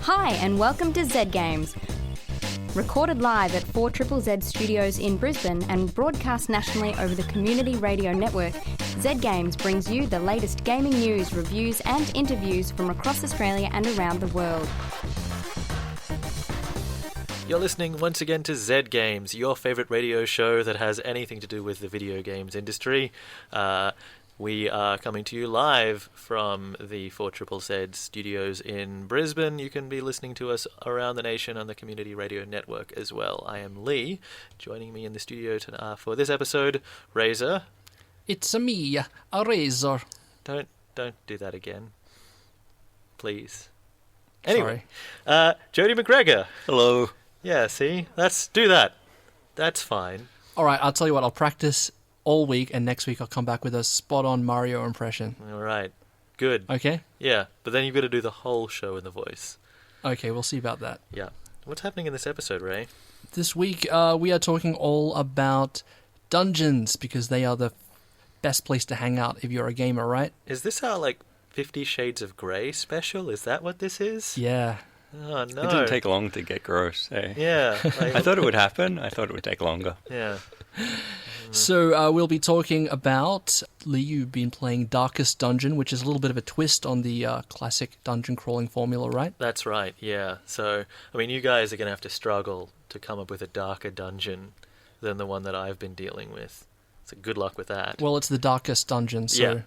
Hi and welcome to Z Games. Recorded live at 4ZZZ Studios in Brisbane and broadcast nationally over the Community Radio Network, Z Games brings you the latest gaming news, reviews and interviews from across Australia and around the world. You're listening once again to Z Games, your favourite radio show that has anything to do with the video games industry. We are coming to you live from the 4ZZZ Studios in Brisbane. You can be listening to us around the nation on the Community Radio Network as well. I am Lee. Joining me in the studio for this episode, Razor. It's me, a Razor. Don't do that again, please. Anyway, Jody Macgregor. Hello. Yeah, see? Do that. That's fine. All right, I'll tell you what, I'll practice all week, and next week I'll come back with a spot-on Mario impression. All right. Good. Okay? Yeah, but then you've got to do the whole show in the voice. Okay, we'll see about that. Yeah. What's happening in this episode, Ray? This week, we are talking all about dungeons, because they are the best place to hang out if you're a gamer, right? Is this our, 50 Shades of Grey special? Is that what this is? Yeah. Oh, no. It didn't take long to get gross, eh? Yeah. I thought it would happen. I thought it would take longer. Yeah. So we'll be talking about, Lee, you've been playing Darkest Dungeon, which is a little bit of a twist on the classic dungeon crawling formula, right? That's right, yeah. So, you guys are going to have to struggle to come up with a darker dungeon than the one that I've been dealing with. So good luck with that. Well, it's the Darkest Dungeon, so...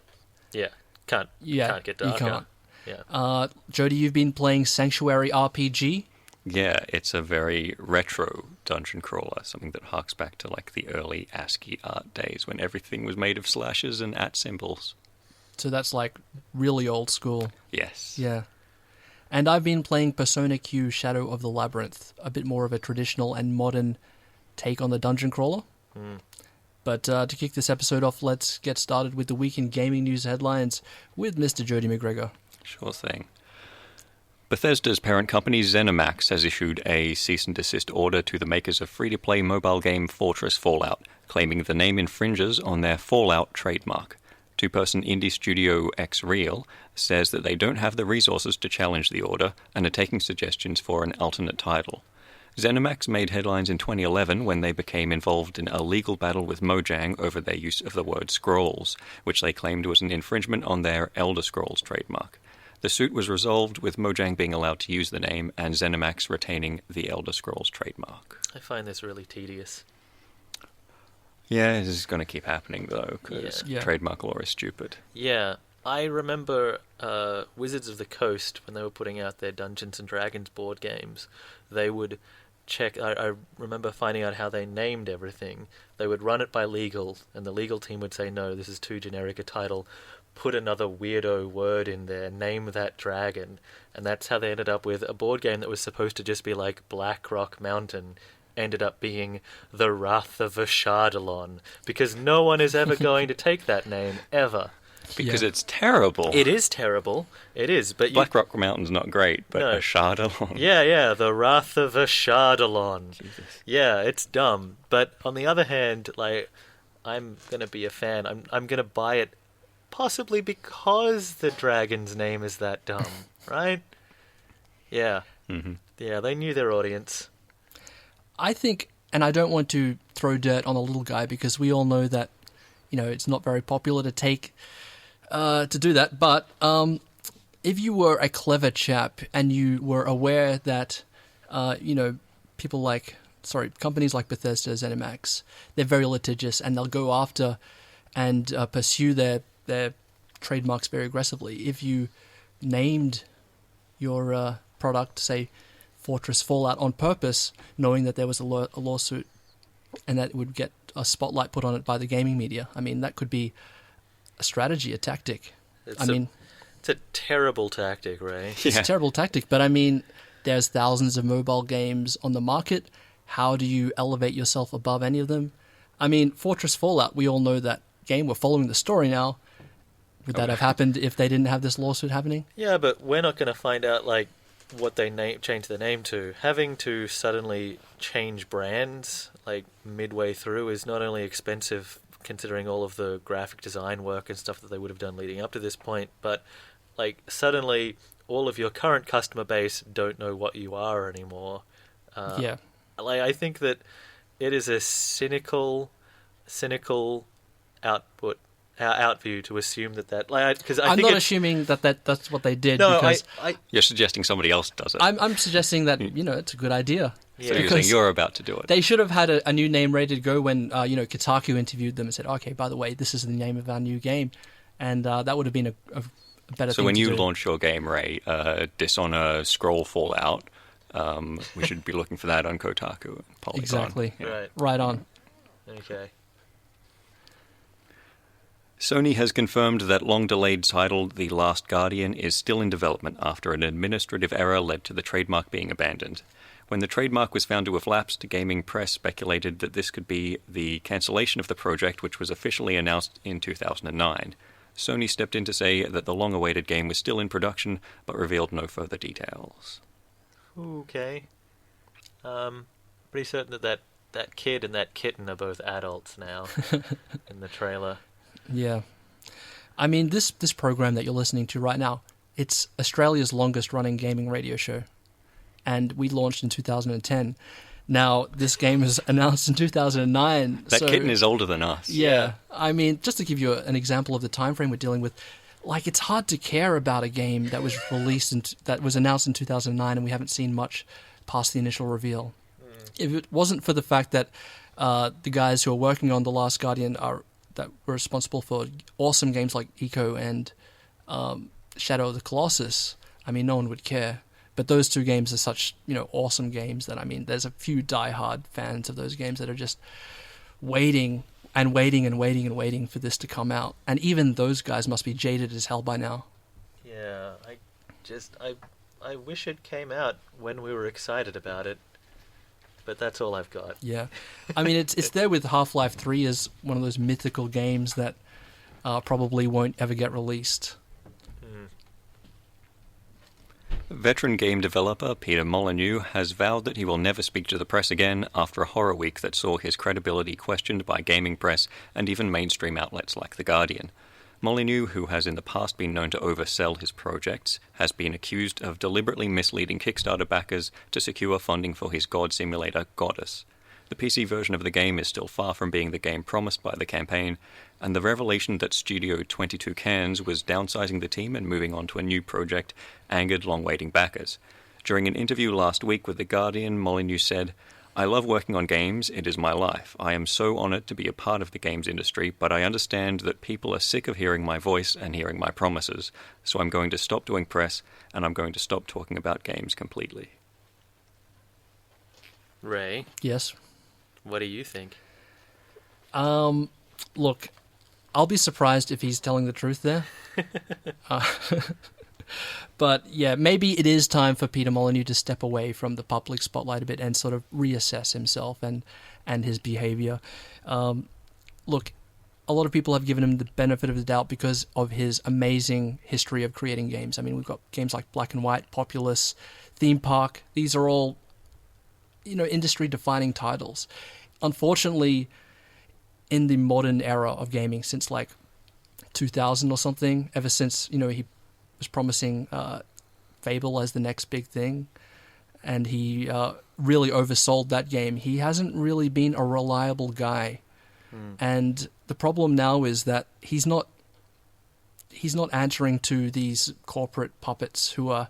Yeah. Can't get darker. You can't. Yeah. Jody, you've been playing SanctuaryRPG. Yeah, it's a very retro dungeon crawler, something that harks back to the early ASCII art days when everything was made of slashes and @ symbols. So that's really old school. Yes. Yeah. And I've been playing Persona Q Shadow of the Labyrinth, a bit more of a traditional and modern take on the dungeon crawler. But to kick this episode off, let's get started with the week in gaming news headlines with Mr. Jody Macgregor. Sure thing. Bethesda's parent company ZeniMax has issued a cease and desist order to the makers of free-to-play mobile game Fortress Fallout, claiming the name infringes on their Fallout trademark. Two-person indie studio Xreal says that they don't have the resources to challenge the order and are taking suggestions for an alternate title. ZeniMax made headlines in 2011 when they became involved in a legal battle with Mojang over their use of the word Scrolls, which they claimed was an infringement on their Elder Scrolls trademark. The suit was resolved with Mojang being allowed to use the name and ZeniMax retaining the Elder Scrolls trademark. I find this really tedious. Yeah, this is going to keep happening, though, because trademark law is stupid. Yeah, I remember Wizards of the Coast, when they were putting out their Dungeons & Dragons board games, they would check... I remember finding out how they named everything. They would run it by legal, and the legal team would say, no, this is too generic a title. Put another weirdo word in there, name that dragon, and that's how they ended up with a board game that was supposed to just be like Black Rock Mountain, ended up being The Wrath of Ashardalon, because no one is ever going to take that name, ever. Because it's terrible. It is terrible. It is, but Black Rock Mountain's not great, but No. Ashardalon. Yeah, The Wrath of Ashardalon. Jesus. Yeah, it's dumb. But on the other hand, I'm going to be a fan. I'm going to buy it possibly because the dragon's name is that dumb, right? Yeah. Mm-hmm. Yeah, they knew their audience. I think, and I don't want to throw dirt on the little guy, because we all know that, it's not very popular to do that, but if you were a clever chap and you were aware that, companies like Bethesda, ZeniMax, they're very litigious and they'll go after and pursue their trademarks very aggressively. If you named your product, say, Fortress Fallout on purpose, knowing that there was a lawsuit and that it would get a spotlight put on it by the gaming media, that could be a strategy, a tactic. It's a terrible tactic, Ray. It's a terrible tactic, but there's thousands of mobile games on the market. How do you elevate yourself above any of them? Fortress Fallout, we all know that game. We're following the story now. Would that have happened if they didn't have this lawsuit happening? Yeah, but we're not going to find out, what they change the name to. Having to suddenly change brands, midway through is not only expensive, considering all of the graphic design work and stuff that they would have done leading up to this point, but, suddenly all of your current customer base don't know what you are anymore. Yeah. Like, I think that it is a cynical outview to assume that like, because I'm not assuming that's what they did. No, because You're suggesting somebody else does it. I'm suggesting that it's a good idea. Yeah. So you're Because saying you're about to do it. they should have had a new name ready to go when Kotaku interviewed them and said, okay, by the way, this is the name of our new game, and that would have been a better. So thing when to you do. launch your game, Ray, Dishonor Scroll Fallout, we should be looking for that on Kotaku and Polygon. Exactly. Yeah. Right on. Okay. Sony has confirmed that long-delayed title The Last Guardian is still in development after an administrative error led to the trademark being abandoned. When the trademark was found to have lapsed, gaming press speculated that this could be the cancellation of the project, which was officially announced in 2009. Sony stepped in to say that the long-awaited game was still in production, but revealed no further details. Okay. Pretty certain that kid and that kitten are both adults now in the trailer. Yeah. I mean, this program that you're listening to right now, it's Australia's longest running gaming radio show. And we launched in 2010. Now, this game was announced in 2009. That kitten is older than us. Yeah. I mean, just to give you an example of the time frame we're dealing with, like, it's hard to care about a game that was that was announced in 2009 and we haven't seen much past the initial reveal. If it wasn't for the fact that the guys who are working on The Last Guardian that were responsible for awesome games like Eco and Shadow of the Colossus, I mean, no one would care. But those two games are such, awesome games that, I mean, there's a few diehard fans of those games that are just waiting and waiting and waiting and waiting for this to come out. And even those guys must be jaded as hell by now. Yeah, I wish it came out when we were excited about it. But that's all I've got. Yeah. I mean, it's there with Half-Life 3 as one of those mythical games that probably won't ever get released. Veteran game developer Peter Molyneux has vowed that he will never speak to the press again after a horror week that saw his credibility questioned by gaming press and even mainstream outlets like The Guardian. Molyneux, who has in the past been known to oversell his projects, has been accused of deliberately misleading Kickstarter backers to secure funding for his god simulator, Goddess. The PC version of the game is still far from being the game promised by the campaign, and the revelation that Studio 22 Cans was downsizing the team and moving on to a new project angered long-waiting backers. During an interview last week with The Guardian, Molyneux said, "I love working on games, it is my life. I am so honoured to be a part of the games industry, but I understand that people are sick of hearing my voice and hearing my promises, so I'm going to stop doing press, and I'm going to stop talking about games completely." Ray, Yes. what do you think? Look, I'll be surprised if he's telling the truth there. But yeah, maybe it is time for Peter Molyneux to step away from the public spotlight a bit and sort of reassess himself and his behavior. Look, a lot of people have given him the benefit of the doubt because of his amazing history of creating games. I mean, we've got games like Black and White, Populous, Theme Park. These are all, industry-defining titles. Unfortunately, in the modern era of gaming, since like 2000 or something, ever since, he was promising Fable as the next big thing, and he really oversold that game. He hasn't really been a reliable guy, and the problem now is that he's not answering to these corporate puppets who are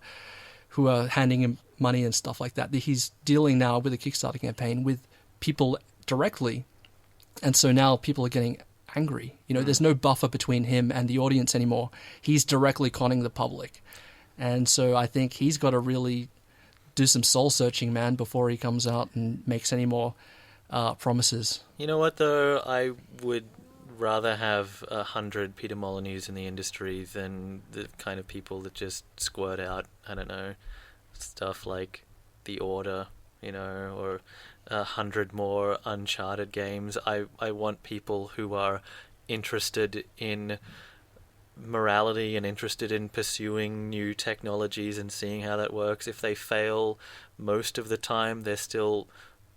handing him money and stuff like that. He's dealing now with a Kickstarter campaign with people directly, and so now people are getting angry. There's no buffer between him and the audience anymore. He's directly conning the public. And so I think he's got to really do some soul-searching, man, before he comes out and makes any more promises. You know what, though? I would rather have 100 Peter Molyneux in the industry than the kind of people that just squirt out, I don't know, stuff like The Order, or 100 more Uncharted games. I want people who are interested in morality and interested in pursuing new technologies and seeing how that works. If they fail most of the time, they're still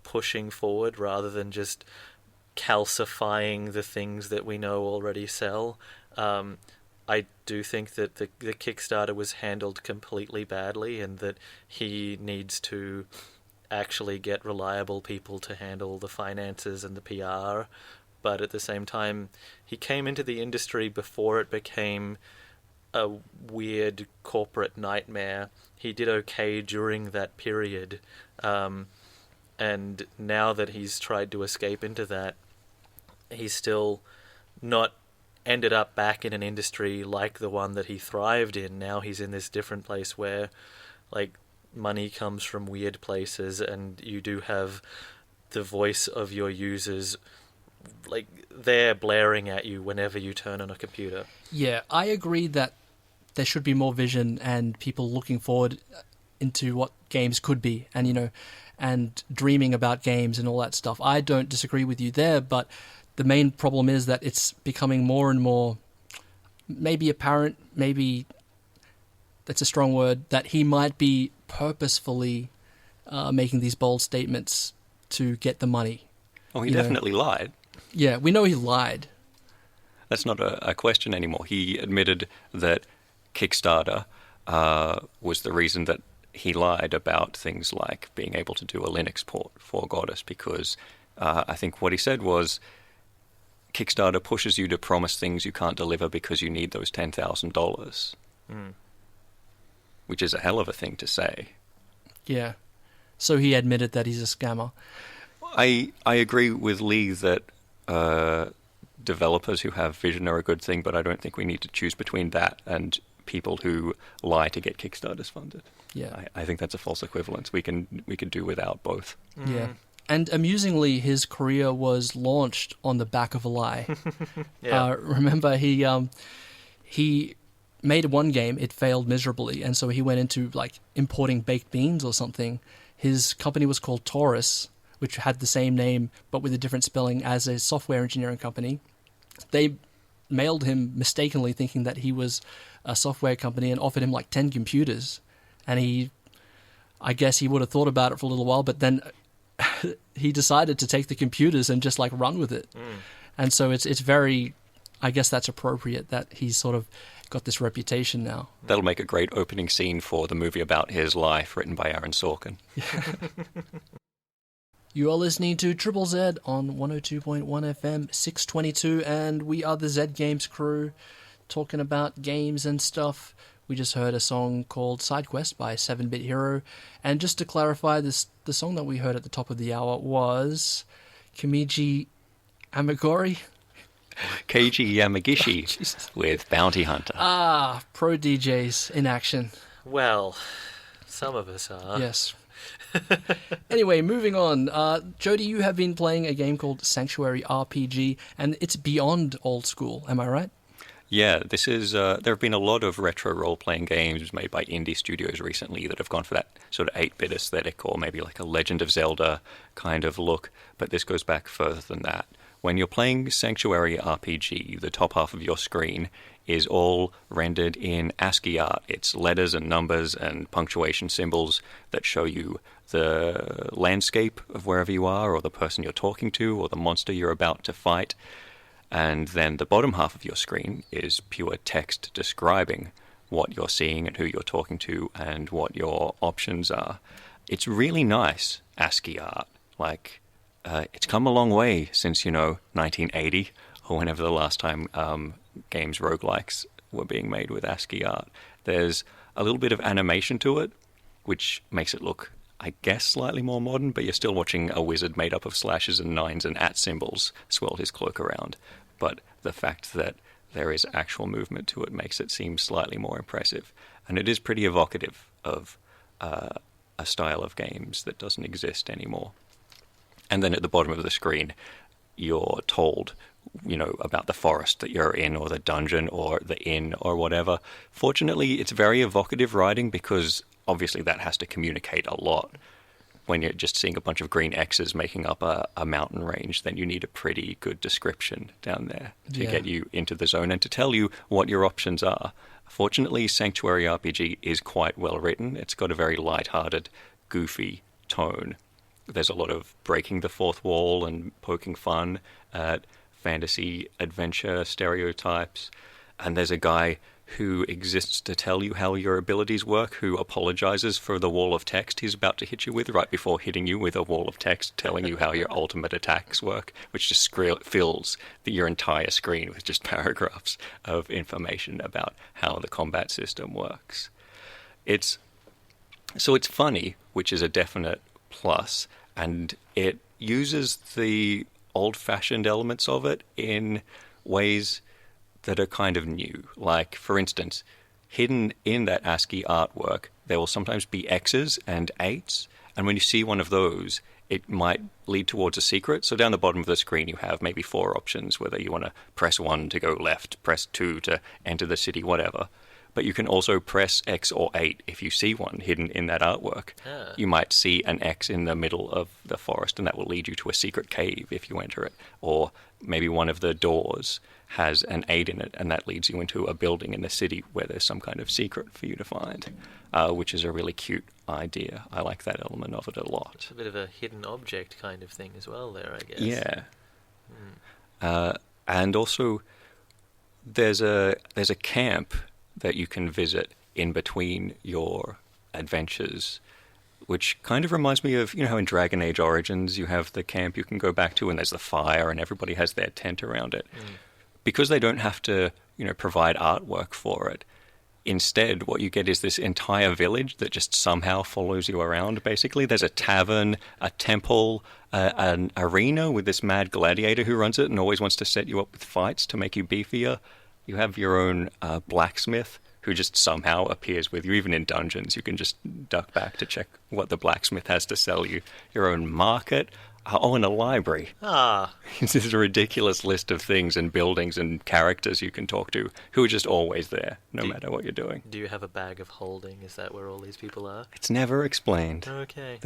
pushing forward rather than just calcifying the things that we know already sell. I do think that the Kickstarter was handled completely badly, and that he needs to actually get reliable people to handle the finances and the PR. But at the same time, he came into the industry before it became a weird corporate nightmare. He did okay during that period, and now that he's tried to escape into that, he's still not ended up back in an industry like the one that he thrived in. Now he's in this different place where, like, money comes from weird places, and you do have the voice of your users, like, they're blaring at you whenever you turn on a computer. Yeah, I agree that there should be more vision and people looking forward into what games could be, and, you know, and dreaming about games and all that stuff. I don't disagree with you there, but the main problem is that it's becoming more and more, maybe apparent, maybe that's a strong word, that he might be purposefully making these bold statements to get the money. Oh, he definitely lied. Yeah, we know he lied. That's not a question anymore. He admitted that Kickstarter was the reason that he lied about things like being able to do a Linux port for Goddess, because I think what he said was Kickstarter pushes you to promise things you can't deliver because you need those $10,000, which is a hell of a thing to say. Yeah. So he admitted that he's a scammer. I agree with Lee that developers who have vision are a good thing, but I don't think we need to choose between that and people who lie to get Kickstarters funded. Yeah. I think that's a false equivalence. We can do without both. Yeah. And amusingly, his career was launched on the back of a lie. Yeah. Remember, he made one game, it failed miserably, and so he went into like importing baked beans or something. His company was called Taurus, which had the same name but with a different spelling as a software engineering company. They mailed him mistakenly thinking that he was a software company and offered him like 10 computers. And I guess he would have thought about it for a little while, but then he decided to take the computers and just like run with it. And so it's very, I guess that's appropriate that he's sort of got this reputation now. That'll make a great opening scene for the movie about his life, written by Aaron Sorkin. You are listening to Triple Z on 102.1 FM, 622, and we are the Z Games crew talking about games and stuff. We just heard a song called Side Quest by 7-Bit Hero, and just to clarify, the song that we heard at the top of the hour was Kimiji Amagori? Keiji Yamagishi with Bounty Hunter. Ah, pro DJs in action. Well, some of us are. Yes. Anyway, moving on. Jody, you have been playing a game called SanctuaryRPG, and it's beyond old school, am I right? Yeah, this is. There have been a lot of retro role-playing games made by indie studios recently that have gone for that sort of 8-bit aesthetic, or maybe like a Legend of Zelda kind of look, but this goes back further than that. When you're playing SanctuaryRPG, the top half of your screen is all rendered in ASCII art. It's letters and numbers and punctuation symbols that show you the landscape of wherever you are, or the person you're talking to, or the monster you're about to fight. And then the bottom half of your screen is pure text describing what you're seeing and who you're talking to and what your options are. It's really nice ASCII art. Like, it's come a long way since, 1980, or whenever the last time games roguelikes were being made with ASCII art. There's a little bit of animation to it, which makes it look, I guess, slightly more modern, but you're still watching a wizard made up of slashes and nines and @ symbols swirl his cloak around. But the fact that there is actual movement to it makes it seem slightly more impressive. And it is pretty evocative of a style of games that doesn't exist anymore. And then at the bottom of the screen, you're told, about the forest that you're in, or the dungeon, or the inn, or whatever. Fortunately, it's very evocative writing, because obviously that has to communicate a lot. When you're just seeing a bunch of green X's making up a mountain range, then you need a pretty good description down there to get you into the zone and to tell you what your options are. Fortunately, SanctuaryRPG is quite well written. It's got a very light-hearted, goofy tone. There's a lot of breaking the fourth wall and poking fun at fantasy adventure stereotypes. and there's a guy who exists to tell you how your abilities work, who apologizes for the wall of text he's about to hit you with right before hitting you with a wall of text telling you how your ultimate attacks work, which just fills your entire screen with just paragraphs of information about how the combat system works. It's funny, which is a definite plus, and it uses the old-fashioned elements of it in ways that are kind of new. Like, for instance, hidden in that ASCII artwork, there will sometimes be X's and 8s, and when you see one of those, it might lead towards a secret. So down the bottom of the screen, you have maybe 4 options, whether you want to press 1 to go left, press 2 to enter the city, whatever. But you can also press X or 8 if you see one hidden in that artwork. Ah. You might see an X in the middle of the forest, and that will lead you to a secret cave if you enter it. Or maybe one of the doors has an 8 in it, and that leads you into a building in the city where there's some kind of secret for you to find, which is a really cute idea. I like that element of it a lot. It's a bit of a hidden object kind of thing as well there, I guess. Yeah. And also, there's a camp that you can visit in between your adventures, which kind of reminds me of, how in Dragon Age Origins you have the camp you can go back to and there's the fire and everybody has their tent around it. Because they don't have to, provide artwork for it. Instead, what you get is this entire village that just somehow follows you around, basically. There's a tavern, a temple, an arena with this mad gladiator who runs it and always wants to set you up with fights to make you beefier. You have your own blacksmith who just somehow appears with you. Even in dungeons, you can just duck back to check what the blacksmith has to sell you. Your own market. And a library. This is a ridiculous list of things and buildings and characters you can talk to who are just always there, no matter what you're doing. Do you have a bag of holding? Is that where all these people are? It's never explained. Okay.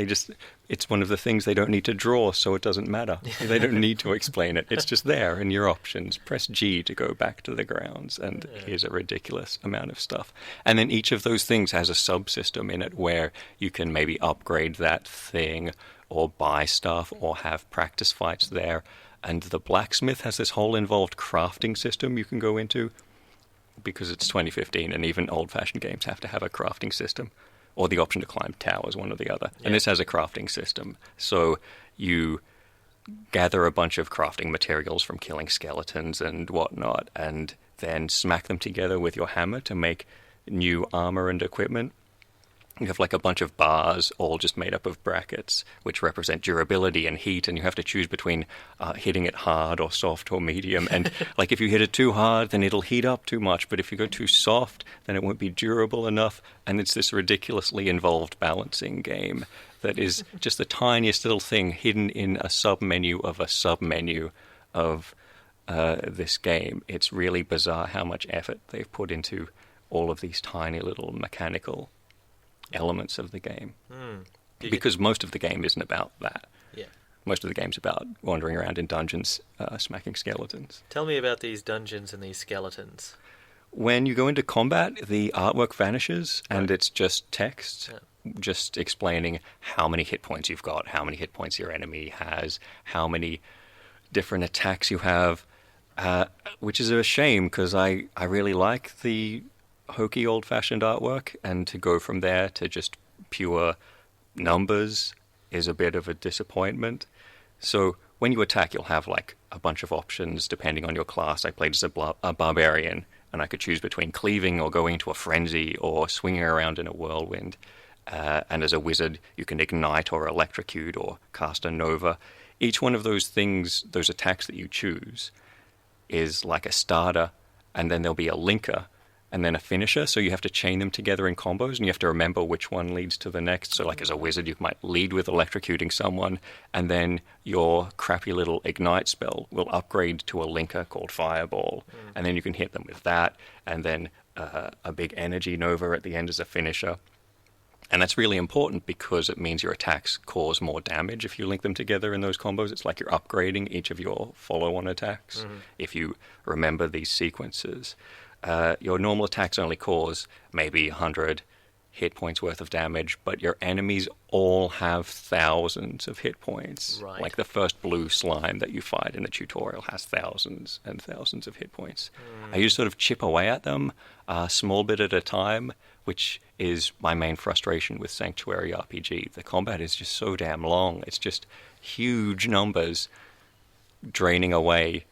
It's one of the things they don't need to draw, so it doesn't matter. They don't need to explain it. It's just there in your options. Press G to go back to the grounds, and here's a ridiculous amount of stuff. And then each of those things has a subsystem in it where you can maybe upgrade that thing or buy stuff, or have practice fights there. And the blacksmith has this whole involved crafting system you can go into, because it's 2015 and even old-fashioned games have to have a crafting system, or the option to climb towers, one or the other. Yeah. And this has a crafting system. So you gather a bunch of crafting materials from killing skeletons and whatnot, and then smack them together with your hammer to make new armor and equipment. You have like a bunch of bars all just made up of brackets which represent durability and heat, and you have to choose between hitting it hard or soft or medium. And like if you hit it too hard, then it'll heat up too much, but if you go too soft, then it won't be durable enough. And it's this ridiculously involved balancing game that is just the tiniest little thing hidden in a submenu of a submenu of this game. It's really bizarre how much effort they've put into all of these tiny little mechanical elements of the game. Because most of the game isn't about that. Yeah. Most of the game's about wandering around in dungeons, smacking skeletons. Tell me about these dungeons and these skeletons. When you go into combat, the artwork vanishes, and it's just text, just explaining how many hit points you've got, how many hit points your enemy has, how many different attacks you have, which is a shame, because I really like the hokey old-fashioned artwork, and to go from there to just pure numbers is a bit of a disappointment. So when you attack, you'll have like a bunch of options depending on your class. I played as a barbarian, and I could choose between cleaving or going into a frenzy or swinging around in a whirlwind. And as a wizard, you can ignite or electrocute or cast a nova. Each one of those things, those attacks that you choose, is like a starter, and then there'll be a linker, and then a finisher, so you have to chain them together in combos, and you have to remember which one leads to the next. So like as a wizard, you might lead with electrocuting someone, and then your crappy little ignite spell will upgrade to a linker called Fireball, and then you can hit them with that, and then a big energy nova at the end as a finisher. And that's really important because it means your attacks cause more damage if you link them together in those combos. It's like you're upgrading each of your follow-on attacks if you remember these sequences. Your normal attacks only cause maybe 100 hit points worth of damage, but your enemies all have thousands of hit points. Right. Like the first blue slime that you fight in the tutorial has thousands and thousands of hit points. And you sort of chip away at them a small bit at a time, which is my main frustration with Sanctuary RPG. The combat is just so damn long. It's just huge numbers draining away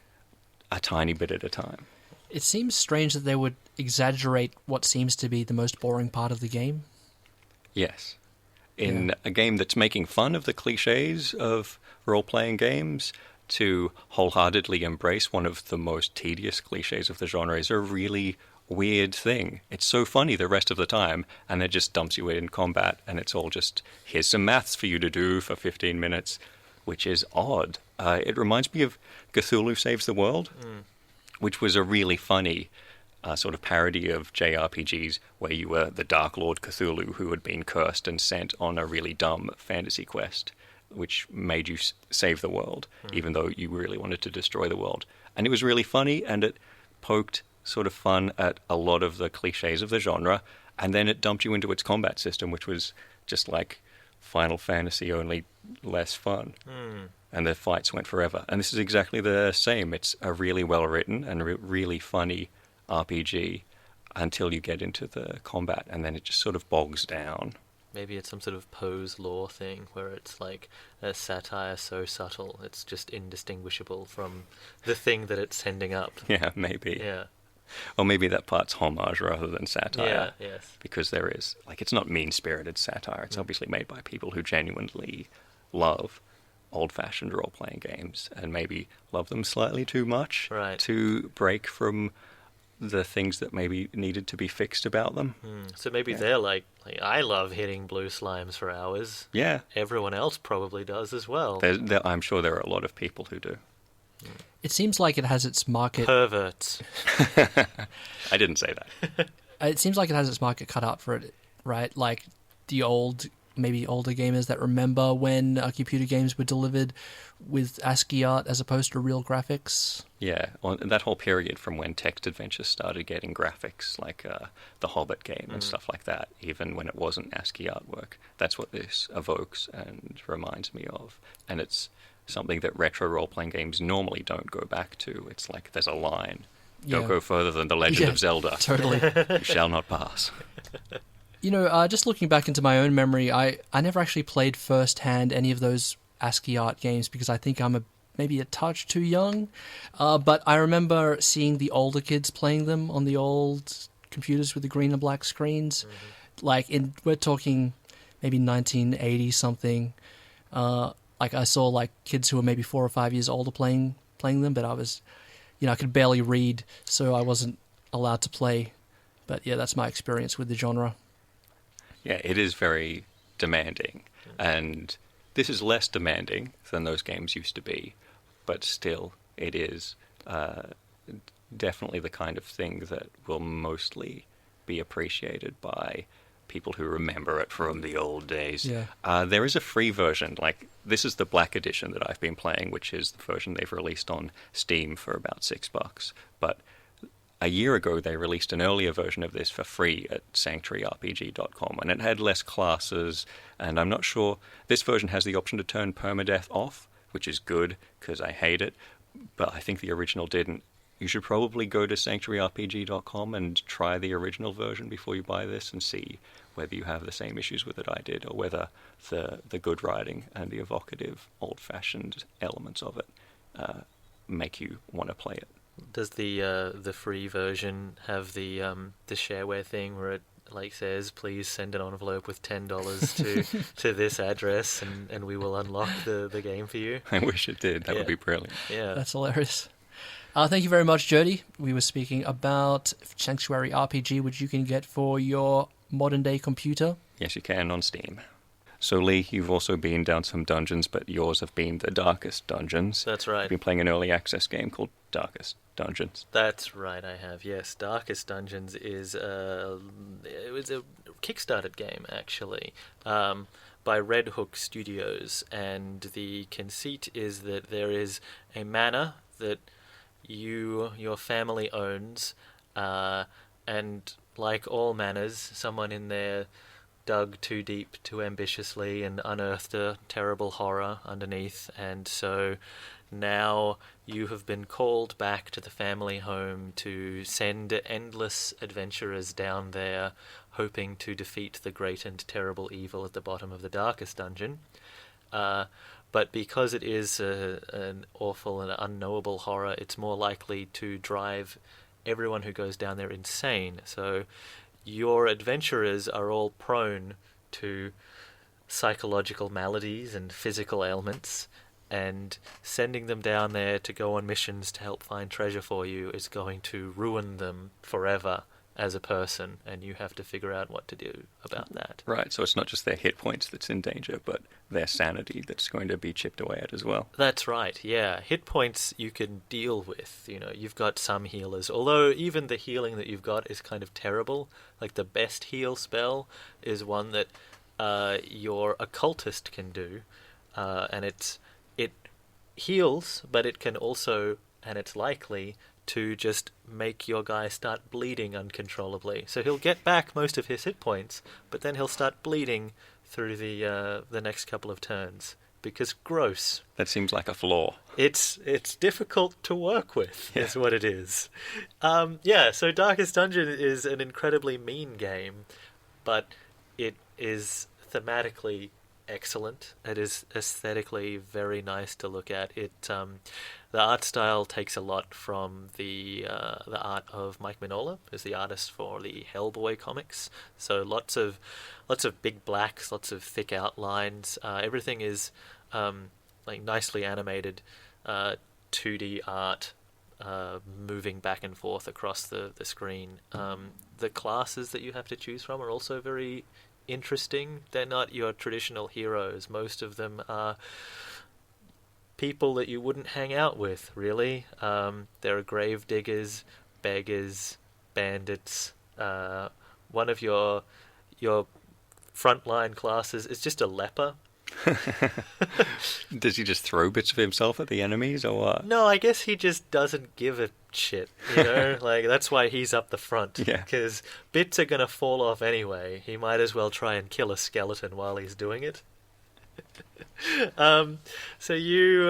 a tiny bit at a time. It seems strange that they would exaggerate what seems to be the most boring part of the game. Yes. In a game that's making fun of the cliches of role-playing games, to wholeheartedly embrace one of the most tedious cliches of the genre is a really weird thing. It's so funny the rest of the time, and it just dumps you in combat, and it's all just, here's some maths for you to do for 15 minutes, which is odd. It reminds me of Cthulhu Saves the World, which was a really funny sort of parody of JRPGs where you were the Dark Lord Cthulhu who had been cursed and sent on a really dumb fantasy quest, which made you save the world, even though you really wanted to destroy the world. And it was really funny, and it poked sort of fun at a lot of the cliches of the genre, and then it dumped you into its combat system, which was just like Final Fantasy, only less fun. And the fights went forever. And this is exactly the same. It's a really well-written and really funny RPG until you get into the combat, and then it just sort of bogs down. Maybe it's some sort of Poe's law thing where it's like a satire so subtle it's just indistinguishable from the thing that it's sending up. Yeah, maybe. Yeah. Or maybe that part's homage rather than satire. Yeah, yes. Because there is, like, it's not mean-spirited satire. It's obviously made by people who genuinely love old-fashioned role-playing games and maybe love them slightly too much to break from the things that maybe needed to be fixed about them. So maybe they're like, I love hitting blue slimes for hours. Yeah. Everyone else probably does as well. I'm sure there are a lot of people who do. It seems like it has its market... Perverts. I didn't say that. It seems like it has its market cut out for it, right? Like the maybe older gamers that remember when computer games were delivered with ASCII art as opposed to real graphics. Yeah, well, that whole period from when text adventures started getting graphics, like the Hobbit game and stuff like that, even when it wasn't ASCII artwork. That's what this evokes and reminds me of. And it's something that retro role-playing games normally don't go back to. It's like there's a line. Don't go further than The Legend of Zelda. Totally. You shall not pass. You know, just looking back into my own memory, I never actually played firsthand any of those ASCII art games because I think I'm maybe a touch too young. But I remember seeing the older kids playing them on the old computers with the green and black screens. We're talking maybe 1980 something. I saw like kids who were maybe 4 or 5 years older playing them, but I was, I could barely read, so I wasn't allowed to play. But yeah, that's my experience with the genre. Yeah, it is very demanding, and this is less demanding than those games used to be, but still, it is definitely the kind of thing that will mostly be appreciated by people who remember it from the old days. Yeah. There is a free version, like, this is the black edition that I've been playing, which is the version they've released on Steam for about $6, but a year ago, they released an earlier version of this for free at SanctuaryRPG.com, and it had less classes, and I'm not sure... This version has the option to turn permadeath off, which is good, because I hate it, but I think the original didn't. You should probably go to SanctuaryRPG.com and try the original version before you buy this and see whether you have the same issues with it I did, or whether the good writing and the evocative, old-fashioned elements of it make you want to play it. Does the free version have the shareware thing where it says please send an envelope with $10 to this address and we will unlock the game for you? I wish it did. That would be brilliant. Yeah, that's hilarious. Thank you very much, Jody. We were speaking about Sanctuary RPG, which you can get for your modern day computer. Yes, you can on Steam. So, Lee, you've also been down some dungeons, but yours have been the darkest dungeons. That's right. You've been playing an early access game called Darkest Dungeons. That's right, I have, yes. Darkest Dungeons is it was a Kickstarted game, actually, by Red Hook Studios, and the conceit is that there is a manor that your family owns, and like all manors, someone in their dug too deep, too ambitiously, and unearthed a terrible horror underneath, and so now you have been called back to the family home to send endless adventurers down there, hoping to defeat the great and terrible evil at the bottom of the darkest dungeon. But because it is an awful and unknowable horror, it's more likely to drive everyone who goes down there insane. So your adventurers are all prone to psychological maladies and physical ailments, and sending them down there to go on missions to help find treasure for you is going to ruin them forever as a person, and you have to figure out what to do about that. Right, so it's not just their hit points that's in danger, but their sanity that's going to be chipped away at as well. That's right, yeah. Hit points you can deal with. You know, you've got some healers, although even the healing that you've got is kind of terrible. Like, the best heal spell is one that your occultist can do, and it heals, but it can also, and it's likely, to just make your guy start bleeding uncontrollably. So he'll get back most of his hit points, but then he'll start bleeding through the next couple of turns. Because gross. That seems like a flaw. It's difficult to work with, is what it is. So Darkest Dungeon is an incredibly mean game, but it is thematically excellent. It is aesthetically very nice to look at. The art style takes a lot from the art of Mike Mignola, who's the artist for the Hellboy comics. So lots of big blacks, lots of thick outlines. Everything is nicely animated 2D art, moving back and forth across the screen. The classes that you have to choose from are also very interesting. They're not your traditional heroes. Most of them are people that you wouldn't hang out with, really. There are grave diggers, beggars, bandits. One of your frontline classes is just a leper. Does he just throw bits of himself at the enemies, or what? No, I guess he just doesn't give a shit, you know? That's why he's up the front. Yeah. Because bits are going to fall off anyway. He might as well try and kill a skeleton while he's doing it. So you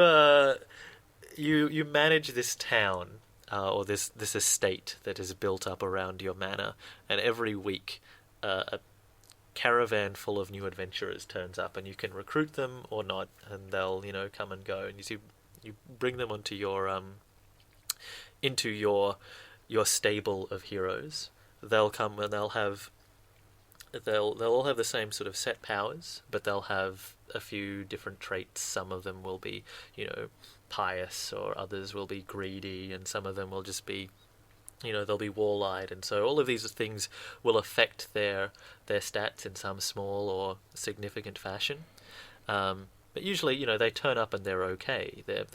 manage this town, or this estate that is built up around your manor, and every week a caravan full of new adventurers turns up, and you can recruit them or not, and they'll come and go, and you bring them onto your into your stable of heroes. They'll come and they'll all have the same sort of set powers, but they'll have a few different traits. Some of them will be, pious, or others will be greedy, and some of them will just be, they'll be wall-eyed. And so all of these things will affect their stats in some small or significant fashion. But usually, they turn up and they're okay. They're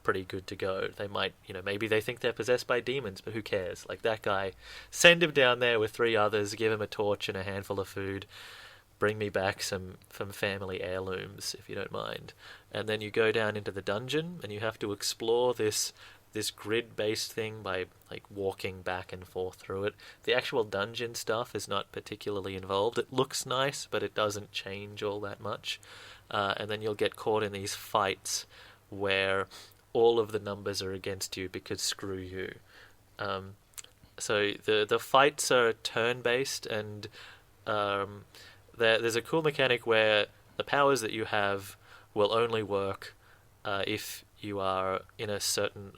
pretty good to go. They might, maybe they think they're possessed by demons, but who cares? Like, that guy, send him down there with 3 others, give him a torch and a handful of food, bring me back some family heirlooms, if you don't mind. And then you go down into the dungeon, and you have to explore this grid-based thing by walking back and forth through it. The actual dungeon stuff is not particularly involved. It looks nice, but it doesn't change all that much. And then you'll get caught in these fights where all of the numbers are against you, because screw you. So the fights are turn-based, and there's a cool mechanic where the powers that you have will only work if you are in a certain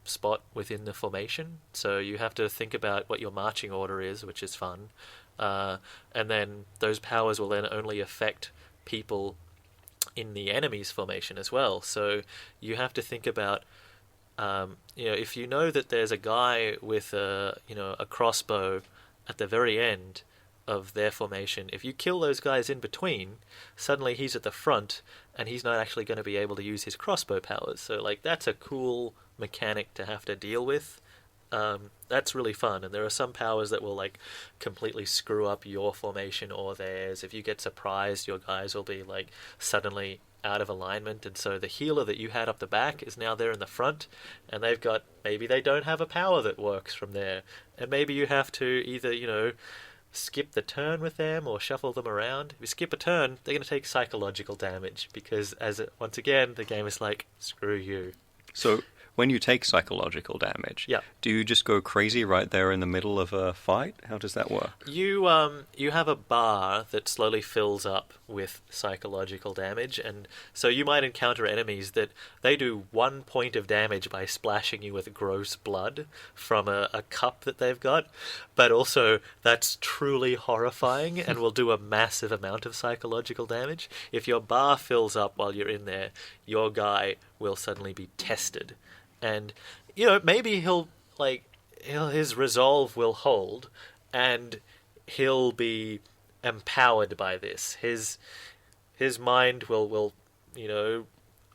spot within the formation. So you have to think about what your marching order is, which is fun. And then those powers will then only affect people in the enemy's formation as well. So you have to think about, if you know that there's a guy with a crossbow at the very end of their formation, if you kill those guys in between, suddenly he's at the front and he's not actually going to be able to use his crossbow powers. So that's a cool mechanic to have to deal with. That's really fun, and there are some powers that will completely screw up your formation or theirs. If you get surprised, your guys will be suddenly out of alignment, and so the healer that you had up the back is now there in the front, and maybe they don't have a power that works from there, and maybe you have to either skip the turn with them or shuffle them around. If you skip a turn, they're going to take psychological damage because, once again, the game is like, screw you. So when you take psychological damage, Yeah. do you just go crazy right there in the middle of a fight? How does that work? You have a bar that slowly fills up with psychological damage, and so you might encounter enemies that they do 1 point of damage by splashing you with gross blood from a cup that they've got, but also that's truly horrifying and will do a massive amount of psychological damage. If your bar fills up while you're in there, your guy will suddenly be tested. And, maybe his resolve will hold, and he'll be empowered by this. His mind will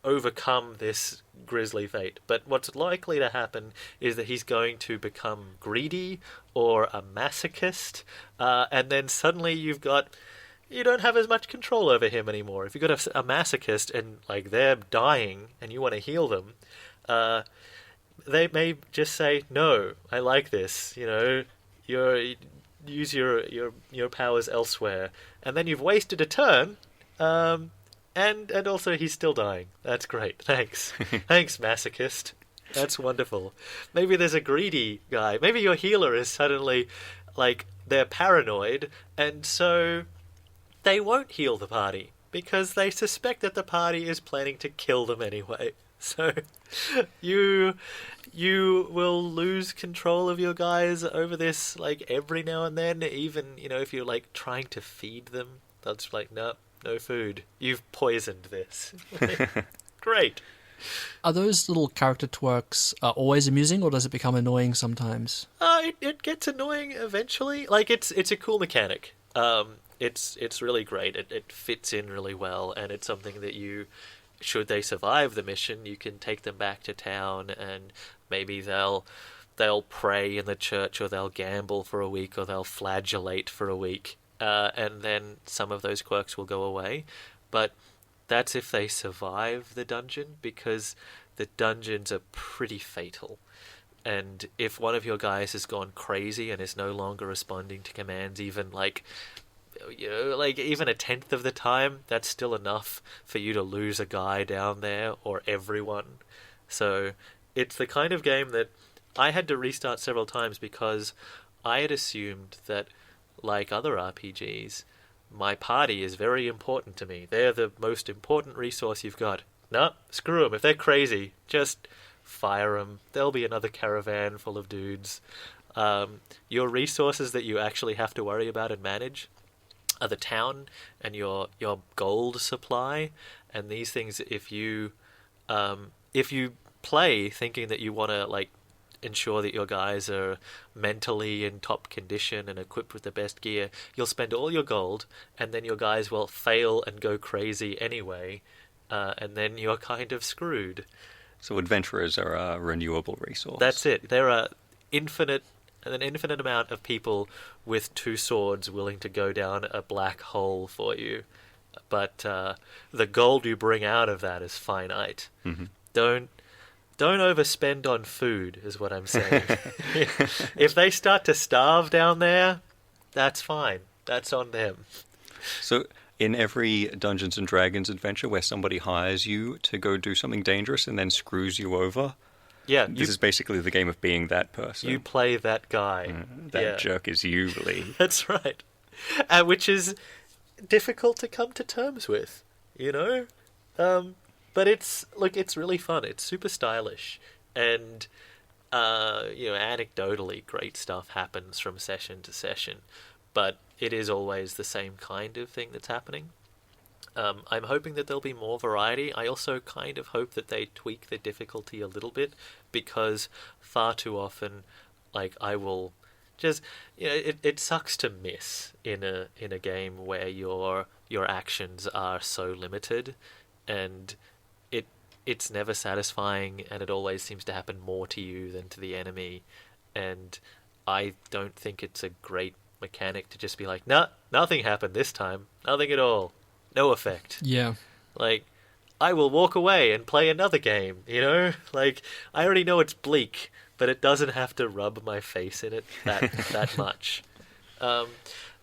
overcome this grisly fate. But what's likely to happen is that he's going to become greedy or a masochist, and then suddenly you don't have as much control over him anymore. If you've got a masochist and they're dying and you want to heal them, they may just say, no, I like this, use your powers elsewhere. And then you've wasted a turn, and also he's still dying. That's great, thanks. Thanks, masochist. That's wonderful. Maybe there's a greedy guy. Maybe your healer is suddenly, they're paranoid, and so they won't heal the party, because they suspect that the party is planning to kill them anyway. So you will lose control of your guys over this every now and then, even if you're trying to feed them, they'll just no food, you've poisoned this. Great. Are those little character twerks always amusing, or does it become annoying sometimes? It gets annoying eventually. It's a cool mechanic. It's really great. It fits in really well, and it's something that should they survive the mission, you can take them back to town, and maybe they'll pray in the church, or they'll gamble for a week, or they'll flagellate for a week, and then some of those quirks will go away. But that's if they survive the dungeon, because the dungeons are pretty fatal. And if one of your guys has gone crazy and is no longer responding to commands, even even a tenth of the time, that's still enough for you to lose a guy down there, or everyone. So it's the kind of game that I had to restart several times, because I had assumed that, like other RPGs, my party is very important to me. They're the most important resource you've got. No, screw them. If they're crazy, just fire them. There'll be another caravan full of dudes. Your resources that you actually have to worry about and manage are the town and your gold supply, and these things. If you play thinking that you want to ensure that your guys are mentally in top condition and equipped with the best gear, you'll spend all your gold, and then your guys will fail and go crazy anyway, and then you're kind of screwed. So adventurers are a renewable resource. That's it. There are an infinite amount of people with 2 swords willing to go down a black hole for you. But the gold you bring out of that is finite. Mm-hmm. Don't overspend on food, is what I'm saying. If they start to starve down there, that's fine. That's on them. So in every Dungeons & Dragons adventure where somebody hires you to go do something dangerous and then screws you over, yeah, this is basically the game of being that person. You play that guy. That jerk is you, Lee. That's right. Which is difficult to come to terms with, But it's really fun. It's super stylish, and anecdotally, great stuff happens from session to session. But it is always the same kind of thing that's happening. I'm hoping that there'll be more variety. I also kind of hope that they tweak the difficulty a little bit, because far too often, I will just, it sucks to miss in a game where your actions are so limited, and it's never satisfying, and it always seems to happen more to you than to the enemy. And I don't think it's a great mechanic to just be like, nah, nothing happened this time, nothing at all. No effect. Yeah. I will walk away and play another game, I already know it's bleak, but it doesn't have to rub my face in it that much.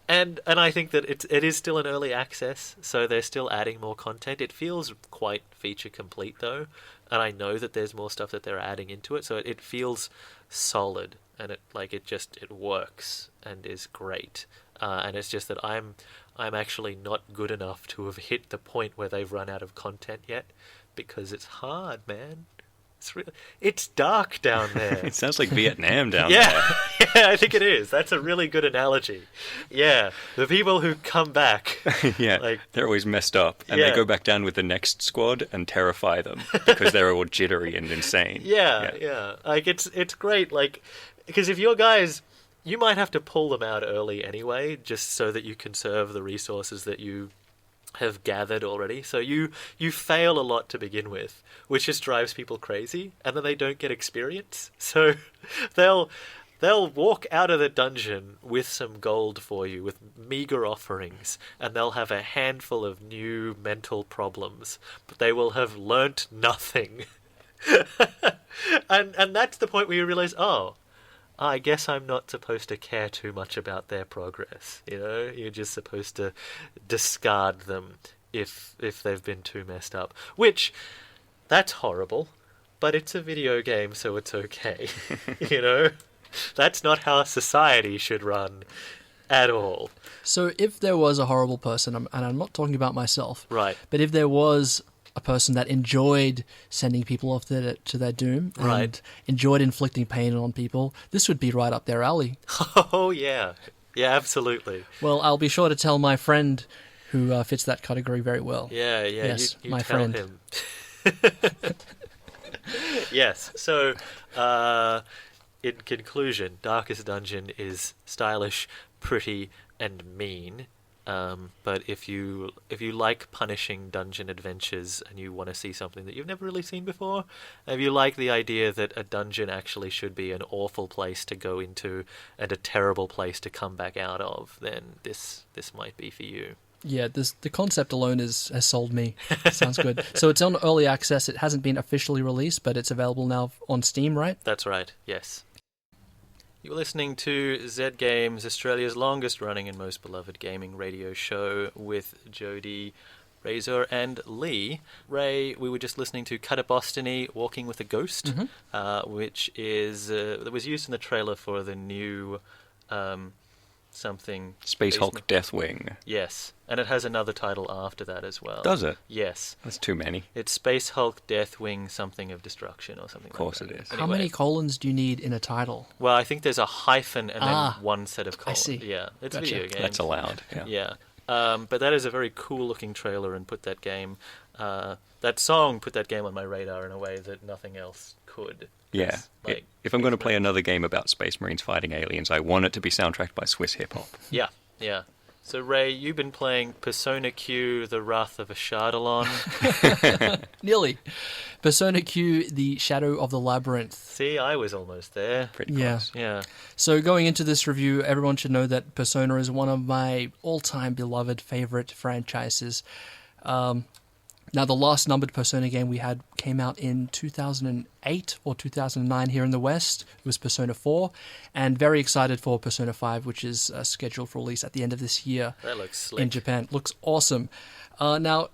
And I think that it is still an early access, so they're still adding more content. It feels quite feature complete though, and I know that there's more stuff that they're adding into it, so it feels solid, and it works and is great. And it's just that I'm actually not good enough to have hit the point where they've run out of content yet, because it's hard, man. It's dark down there. It sounds like Vietnam down Yeah, there. yeah, I think it is. That's a really good analogy. Yeah, the people who come back. Yeah, they're always messed up, and Yeah. they go back down with the next squad and terrify them because they're all jittery and insane. Yeah. Like it's great. Like, because if your guys, you might have to pull them out early anyway, just so that you conserve the resources that you have gathered already. So you fail a lot to begin with, which just drives people crazy, and then they don't get experience. So they'll walk out of the dungeon with some gold for you, with meager offerings, and they'll have a handful of new mental problems, but they will have learnt nothing. and that's the point where you realize, I guess I'm not supposed to care too much about their progress. You know, you're just supposed to discard them if they've been too messed up. Which, that's horrible, but it's a video game, so it's okay. You know, that's not how society should run at all. So if there was a horrible person, and I'm not talking about myself, Right. but if there was a person that enjoyed sending people off to their doom and Right. enjoyed inflicting pain on people, this would be right up their alley. Oh, yeah. Yeah, absolutely. Well, I'll be sure to tell my friend who fits that category very well. Yeah, Yes, you my tell friend. him. Yes, so in conclusion, Darkest Dungeon is stylish, pretty, and mean. But if you like punishing dungeon adventures and you want to see something that you've never really seen before, if you like the idea that a dungeon actually should be an awful place to go into and a terrible place to come back out of, then this might be for you. Yeah, the concept alone has sold me. Sounds good. So it's on early access. It hasn't been officially released, but it's available now on Steam, right? That's right, yes. You're listening to Z Games, Australia's longest running and most beloved gaming radio show, with Jody, Razor, and Lee. Ray, we were just listening to Cut a Bostony, Walking with a Ghost, which is that was used in the trailer for the new something... Space Hulk Deathwing. Yes, and it has another title after that as well. Does it? Yes. That's too many. It's Space Hulk Deathwing something of destruction or something like that. Of course it is. How many colons do you need in a title? Well, I think there's a hyphen and then one set of colons. see. Yeah, it's Gotcha. video games. That's allowed. Yeah. Yeah. But that is a very cool looking trailer and put that song put that game on my radar in a way that nothing else could. Yeah. Like, If I'm going to play another game about space marines fighting aliens, I want it to be soundtracked by Swiss hip hop. Yeah, yeah. So, Ray, you've been playing Persona Q, The Wrath of a Shardalon. Nearly. Persona Q, The Shadow of the Labyrinth. See, I was almost there. Pretty Yeah. close. Yeah. So going into this review, everyone should know that Persona is one of my all-time beloved favorite franchises. Now, the last numbered Persona game we had came out in 2008 or 2009 here in the West. It was Persona 4, and very excited for Persona 5, which is scheduled for release at the end of this year That looks slick. in Japan. Looks awesome. Now,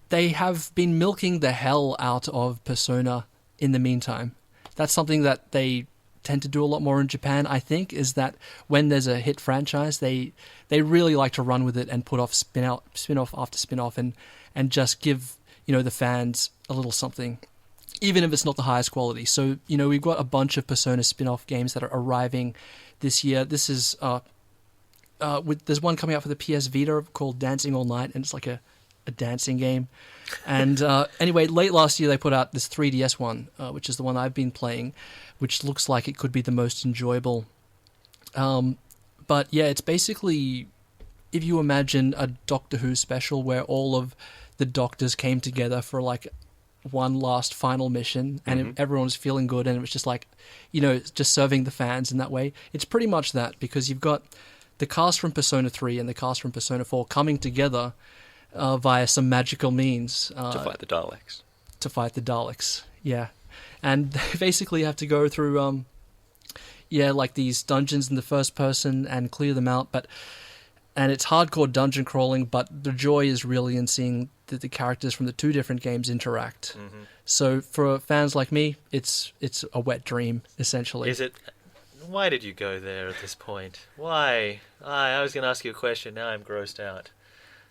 they have been milking the hell out of Persona in the meantime. That's something that they tend to do a lot more in Japan, I think, is that when there's a hit franchise, they really like to run with it and put off spin-off after spin-off and just give, the fans a little something, even if it's not the highest quality. So, we've got a bunch of Persona spin-off games that are arriving this year. This is there's one coming out for the PS Vita called Dancing All Night, and it's like a dancing game. And anyway, late last year they put out this 3DS one, which is the one I've been playing, which looks like it could be the most enjoyable. But yeah, it's basically, if you imagine a Doctor Who special where all of the doctors came together for like one last final mission, and everyone was feeling good, and it was just like, just serving the fans in that way. It's pretty much that, because you've got the cast from Persona 3 and the cast from Persona 4 coming together via some magical means. To fight the Daleks. To fight the Daleks, yeah. And they basically have to go through, like these dungeons in the first person and clear them out. But and it's hardcore dungeon crawling, but the joy is really in seeing the characters from the two different games interact. Mm-hmm. So for fans like me, it's a wet dream, essentially. Is it? Why did you go there at this point? Why? I was going to ask you a question. Now I'm grossed out.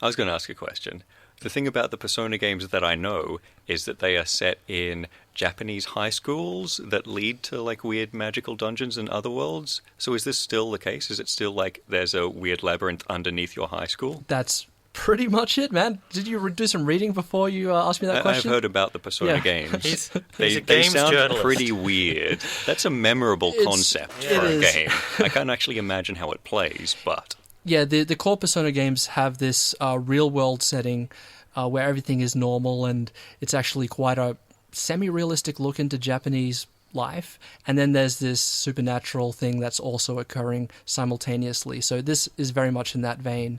I was going to ask a question. The thing about the Persona games that I know is that they are set in Japanese high schools that lead to like weird magical dungeons and other worlds. So is this still the case? Is it still like there's a weird labyrinth underneath your high school? That's pretty much it, man. Did you do some reading before you asked me that question? I've heard about the Persona games. He's they a games sound journalist. pretty weird. That's a memorable concept for a game. I can't actually imagine how it plays, but... Yeah, the core Persona games have this real-world setting where everything is normal, and it's actually quite a semi-realistic look into Japanese life. And then there's this supernatural thing that's also occurring simultaneously. So this is very much in that vein.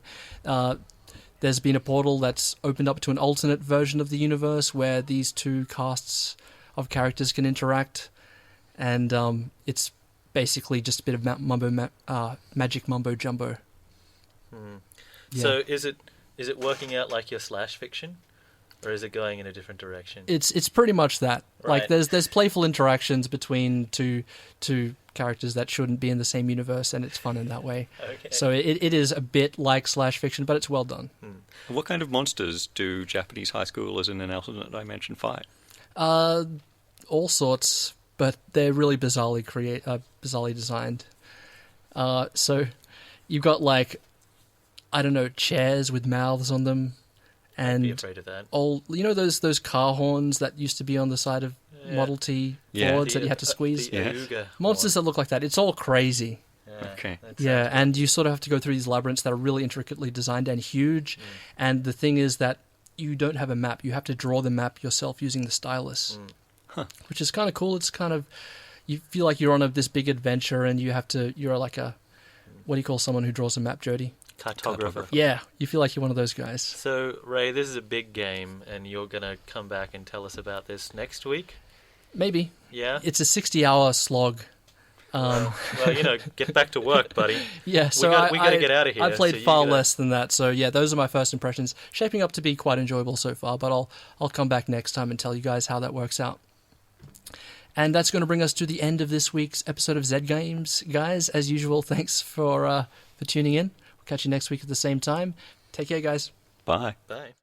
There's been a portal that's opened up to an alternate version of the universe where these two casts of characters can interact, and it's basically just a bit of magic mumbo jumbo. Yeah. So is it working out like your slash fiction, or is it going in a different direction? It's pretty much that. Right. Like there's playful interactions between two characters that shouldn't be in the same universe, and it's fun in that way. Okay. So it is a bit like slash fiction, but it's well done. What kind of monsters do Japanese high schoolers in an alternate dimension fight? All sorts, but they're really bizarrely designed. So you've got like, I don't know, chairs with mouths on them, and I'd be afraid of that. those car horns that used to be on the side of Model T Fords that you had to squeeze. Monsters that look like that. It's all crazy. Okay. Yeah, and you sort of have to go through these labyrinths that are really intricately designed and huge. And the thing is that you don't have a map. You have to draw the map yourself using the stylus, which is kind of cool. It's kind of, you feel like you're on this big adventure, and you're like a, what do you call someone who draws a map, Jody? Cartographer. Yeah, you feel like you're one of those guys. So, Ray, this is a big game, and you're going to come back and tell us about this next week? Maybe. Yeah? It's a 60-hour slog. Well, get back to work, buddy. Yeah, so we got to get out of here. I played far less than that, so yeah, those are my first impressions. Shaping up to be quite enjoyable so far, but I'll come back next time and tell you guys how that works out. And that's going to bring us to the end of this week's episode of Z Games, guys. As usual, thanks for tuning in. We'll catch you next week at the same time. Take care, guys. Bye. Bye.